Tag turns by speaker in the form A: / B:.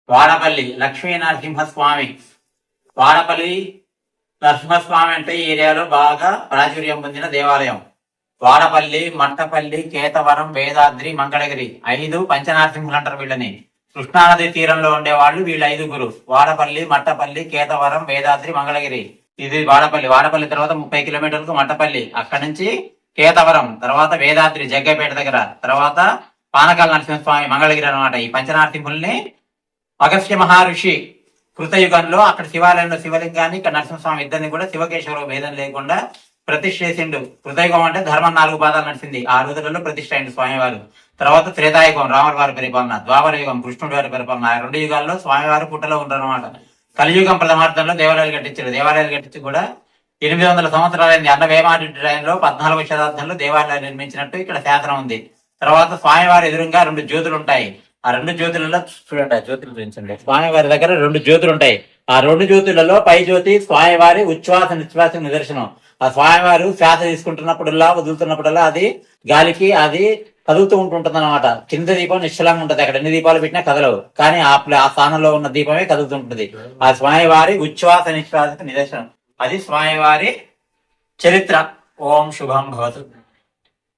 A: వాడపల్లి లక్ష్మీ నరసింహస్వామి. వాడపల్లి నరసింహస్వామి అంటే ఈ ఏరియాలో బాగా ప్రాచుర్యం పొందిన దేవాలయం. వాడపల్లి, మట్టపల్లి, కేతవరం, వేదాద్రి, మంగళగిరి 5 పంచనరసింహులు అంటారు వీళ్ళని. కృష్ణానది తీరంలో ఉండేవాళ్ళు వీళ్ళు 5గురు. వాడపల్లి, మట్టపల్లి, కేతవరం, వేదాద్రి, మంగళగిరి. ఇది వాడపల్లి. వాడపల్లి తర్వాత 30 కిలోమీటర్లకు మట్టపల్లి, అక్కడి నుంచి కేతవరం, తర్వాత వేదాద్రి జగ్గపేట దగ్గర, తర్వాత పానకాల నరసింహస్వామి మంగళగిరి అనమాట. ఈ పంచనరసింహుల్ని అగస్త్య మహర్షి కృతయుగంలో అక్కడ శివాలయంలో శివలింగాన్ని, ఇక్కడ నరసింహస్వామి ఇద్దరిని కూడా శివకేశవ భేదం లేకుండా ప్రతిష్ఠ చేసిండు. కృతయుగం అంటే ధర్మం 4 పాదాలు నడిచింది. ఆ రోజులలో ప్రతిష్ఠ అయింది స్వామివారు. తర్వాత త్రేతాయుగం రాముల వారి పరిపాలన, ద్వాపర యుగం కృష్ణుడి వారి పరిపాలన. ఆ 2 యుగాల్లో స్వామివారు పుట్టలో ఉంటారు అనమాట. కలియుగం ప్రథమార్థంలో దేవాలయాలు కట్టించారు. దేవాలయాలు కట్టించి కూడా 800 సంవత్సరాలైంది. అన్న వేమారెడ్డి టైంలో 14వ శతాబ్దంలో దేవాలయాలు నిర్మించినట్టు ఇక్కడ శాసనం ఉంది. తర్వాత స్వామివారి ఎదురుగా 2 జ్యోతులు ఉంటాయి. ఆ 2 జ్యోతులలో చూడండి, ఆ జ్యోతులు చూపించండి. స్వామివారి దగ్గర 2 జ్యోతులు ఉంటాయి. ఆ 2 జ్యోతులలో పై జ్యోతి స్వామివారి ఉచ్ఛ్వాస నిశ్వాస నిదర్శనం. ఆ స్వామివారు శ్వాస తీసుకుంటున్నప్పుడల్లా వదులుతున్నప్పుడల్లా అది గాలికి అది కదులుతూ ఉంటుంటుంది అనమాట. కింద దీపం నిశ్చలంగా ఉంటుంది. అక్కడ ఎన్ని దీపాలు పెట్టినా కదలవు, కానీ ఆ స్థానంలో ఉన్న దీపమే కదులుతుంటుంది. ఆ స్వామివారి ఉచ్ఛ్వాస నిశ్వాస నిదర్శనం. అది స్వామివారి చరిత్ర. ఓం శుభం భవతు.